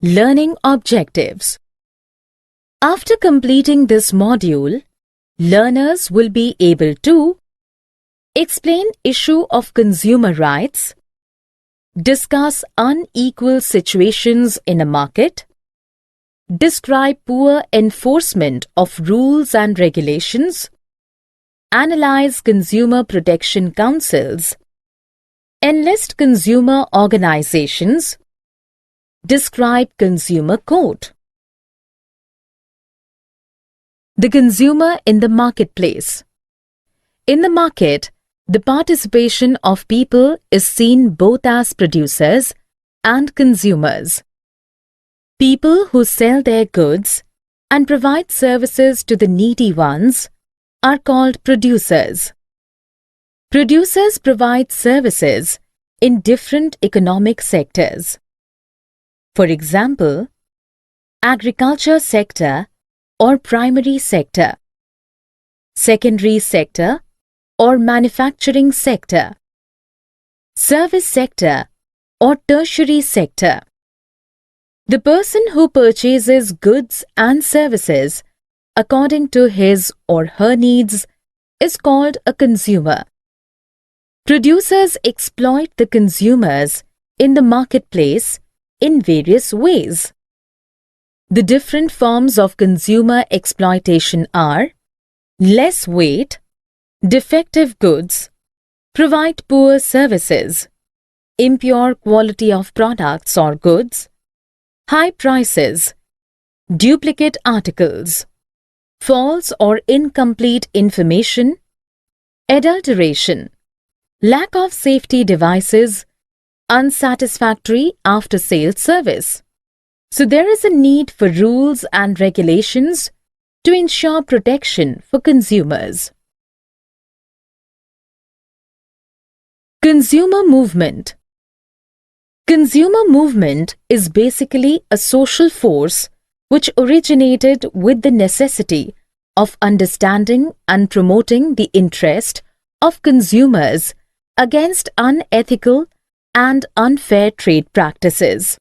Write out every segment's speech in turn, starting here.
Learning objectives. After completing this module, learners will be able to explain issue of consumer rights, discuss unequal situations in a market, describe poor enforcement of rules and regulations, analyze consumer protection councils, enlist consumer organizations, describe consumer court. The consumer in the marketplace. In the market, the participation of people is seen both as producers and consumers. People who sell their goods and provide services to the needy ones are called producers. Producers provide services in different economic sectors. For example, agriculture sector or primary sector, secondary sector or manufacturing sector, service sector or tertiary sector. The person who purchases goods and services according to his or her needs is called a consumer. Producers exploit the consumers in the marketplace in various ways. The different forms of consumer exploitation are less weight, defective goods, provide poor services, impure quality of products or goods, high prices, duplicate articles, false or incomplete information, adulteration, lack of safety devices, unsatisfactory after-sales service. So there is a need for rules and regulations to ensure protection for consumers. Consumer movement. Consumer movement is basically a social force which originated with the necessity of understanding and promoting the interest of consumers against unethical and unfair trade practices.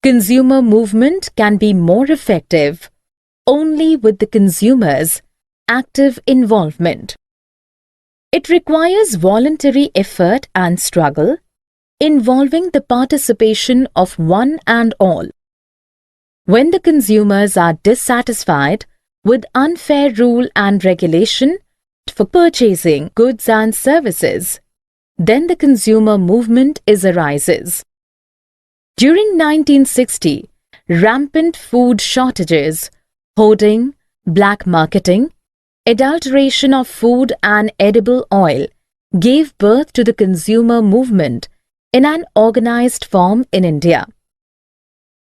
Consumer movement can be more effective only with the consumers' active involvement. It requires voluntary effort and struggle involving the participation of one and all. When the consumers are dissatisfied with unfair rule and regulation for purchasing goods and services, then the consumer movement arises. During 1960, rampant food shortages, hoarding, black marketing, adulteration of food and edible oil gave birth to the consumer movement in an organized form in India.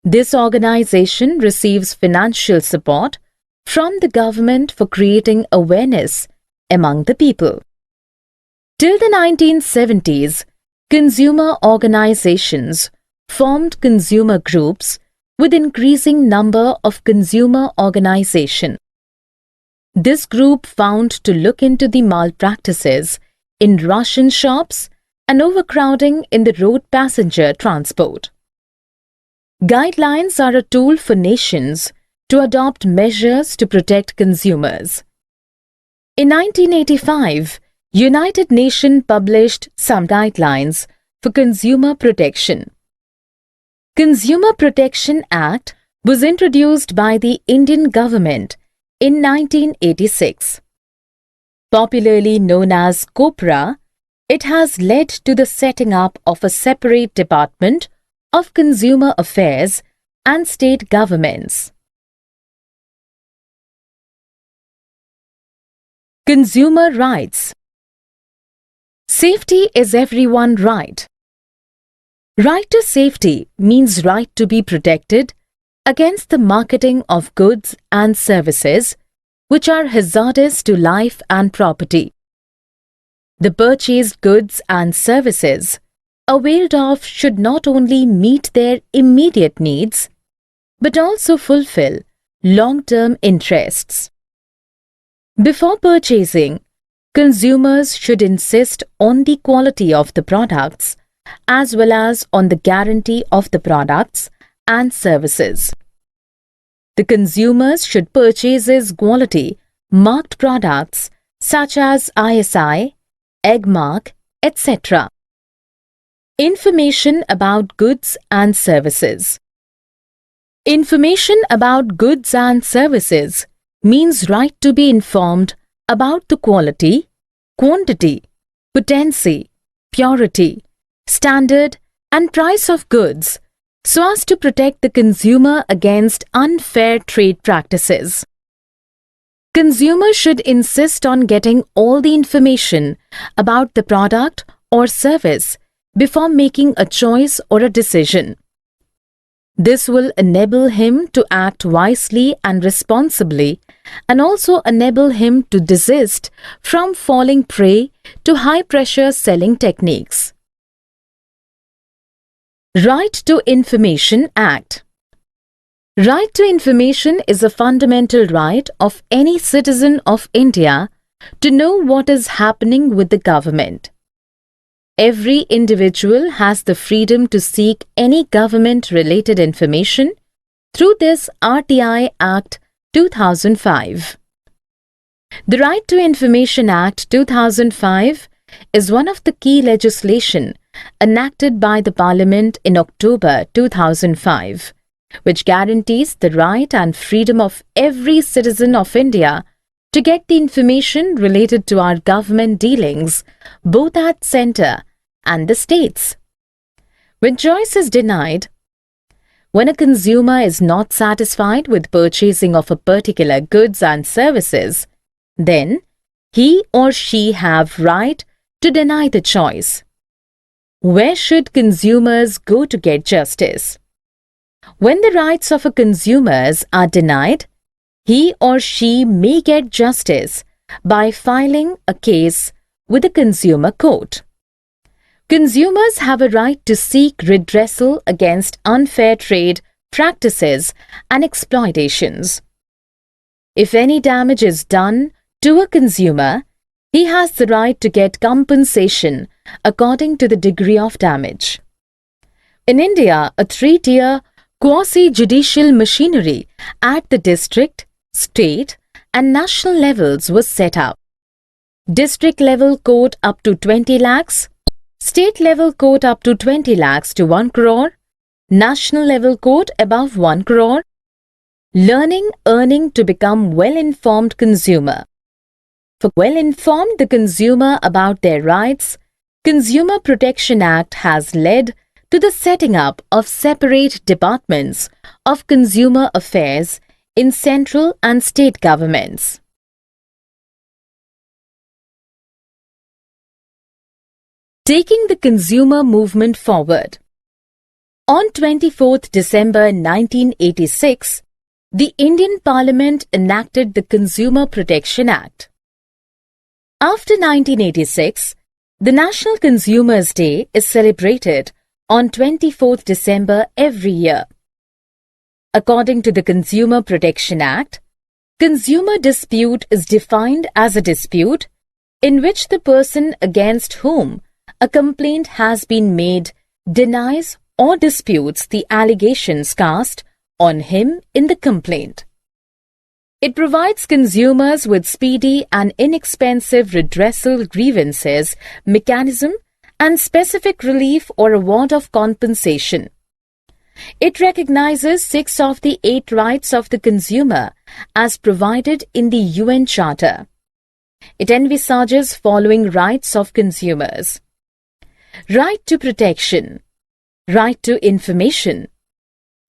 This organization receives financial support from the government for creating awareness among the people. Till the 1970s, consumer organizations formed consumer groups with increasing number of consumer organization. This group found to look into the malpractices in ration shops and overcrowding in the road passenger transport. Guidelines are a tool for nations to adopt measures to protect consumers. In 1985, United Nations published some guidelines for consumer protection. Consumer Protection Act was introduced by the Indian government in 1986. Popularly known as COPRA, it has led to the setting up of a separate Department of Consumer Affairs and state governments. Consumer rights. Safety is everyone's right. Right to safety means right to be protected against the marketing of goods and services which are hazardous to life and property. The purchased goods and services availed of should not only meet their immediate needs but also fulfill long-term interests. Before purchasing, consumers should insist on the quality of the products as well as on the guarantee of the products and services. The consumers should purchase quality marked products such as ISI, egg mark, etc. Information about goods and services. Information about goods and services means right to be informed about the quality, quantity, potency, purity, standard and price of goods so as to protect the consumer against unfair trade practices. Consumers should insist on getting all the information about the product or service before making a choice or a decision. This will enable him to act wisely and responsibly and also enable him to desist from falling prey to high-pressure selling techniques. Right to Information Act. Right to information is a fundamental right of any citizen of India to know what is happening with the government. Every individual has the freedom to seek any government-related information through this RTI Act 2005. The Right to Information Act 2005 is one of the key legislation enacted by the Parliament in October 2005, which guarantees the right and freedom of every citizen of India to get the information related to our government dealings, both at centre and the states. When choice is denied, when a consumer is not satisfied with purchasing of a particular goods and services, then he or she have right to deny the choice. Where should consumers go to get justice? When the rights of a consumers are denied, he or she may get justice by filing a case with the consumer court. Consumers have a right to seek redressal against unfair trade practices and exploitations. If any damage is done to a consumer, he has the right to get compensation according to the degree of damage. In India, a three-tier quasi-judicial machinery at the district, state and national levels was set up. District level court up to 20 lakhs, state level court up to 20 lakhs to 1 crore, national level court above 1 crore, earning to become well-informed consumer. For well-informed the consumer about their rights, Consumer Protection Act has led to the setting up of separate departments of consumer affairs in central and state governments. Taking the consumer movement forward. On 24th December 1986, the Indian Parliament enacted the Consumer Protection Act. After 1986, the National Consumers' Day is celebrated on 24th December every year. According to the Consumer Protection Act, consumer dispute is defined as a dispute in which the person against whom a complaint has been made denies or disputes the allegations cast on him in the complaint. It provides consumers with speedy and inexpensive redressal grievances mechanism and specific relief or award of compensation. It recognizes 6 of the 8 rights of the consumer as provided in the UN Charter. It envisages following rights of consumers: right to protection, right to information,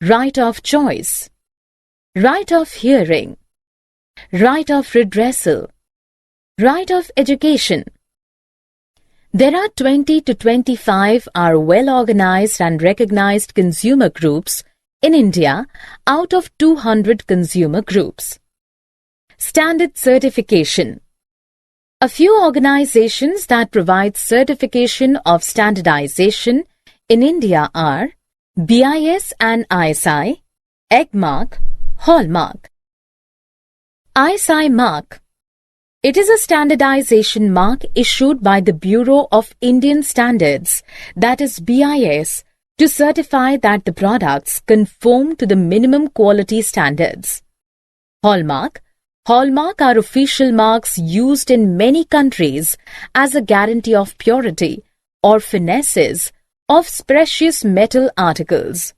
right of choice, right of hearing, right of redressal, right of education. There are 20 to 25 are well-organized and recognized consumer groups in India out of 200 consumer groups. Standard certification. A few organizations that provide certification of standardization in India are BIS and ISI, Egg Mark, Hallmark. ISI Mark It is a standardization mark issued by the Bureau of Indian Standards, that is BIS, to certify that the products conform to the minimum quality standards. Hallmark. Hallmark are official marks used in many countries as a guarantee of purity or finesses of precious metal articles.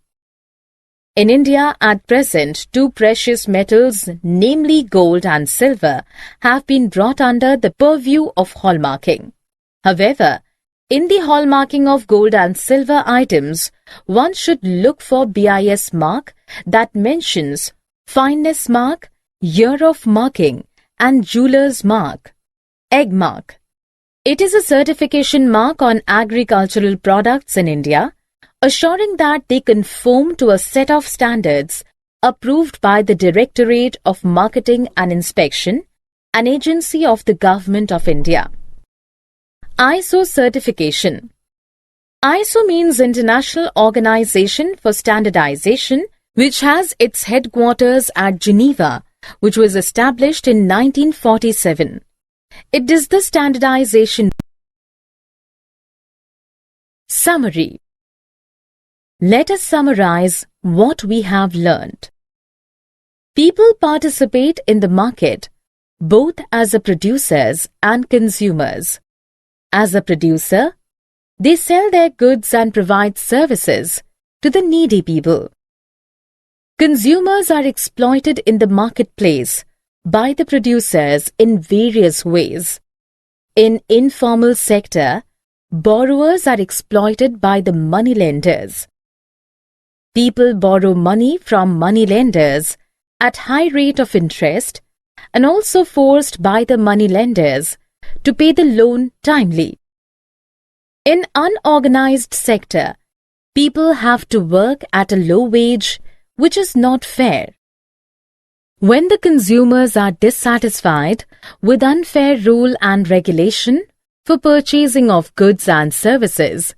In India, at present, two precious metals, namely gold and silver, have been brought under the purview of hallmarking. However, in the hallmarking of gold and silver items, one should look for BIS mark that mentions fineness mark, year of marking, and jeweler's mark, egg mark. It is a certification mark on agricultural products in India, assuring that they conform to a set of standards approved by the Directorate of Marketing and Inspection, an agency of the Government of India. ISO certification. ISO means International Organization for Standardization, which has its headquarters at Geneva, which was established in 1947. It is the standardization. Summary. Let us summarize what we have learned. People participate in the market both as a producers and consumers. As a producer, they sell their goods and provide services to the needy people. Consumers are exploited in the marketplace by the producers in various ways. In informal sector, borrowers are exploited by the moneylenders. People borrow money from moneylenders at high rate of interest and also forced by the moneylenders to pay the loan timely. In unorganized sector, people have to work at a low wage, which is not fair. When the consumers are dissatisfied with unfair rule and regulation for purchasing of goods and services,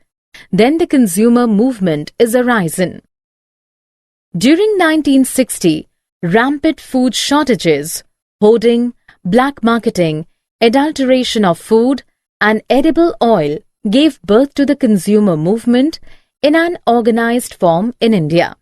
then the consumer movement is arisen. During 1960, rampant food shortages, hoarding, black marketing, adulteration of food and edible oil gave birth to the consumer movement in an organized form in India.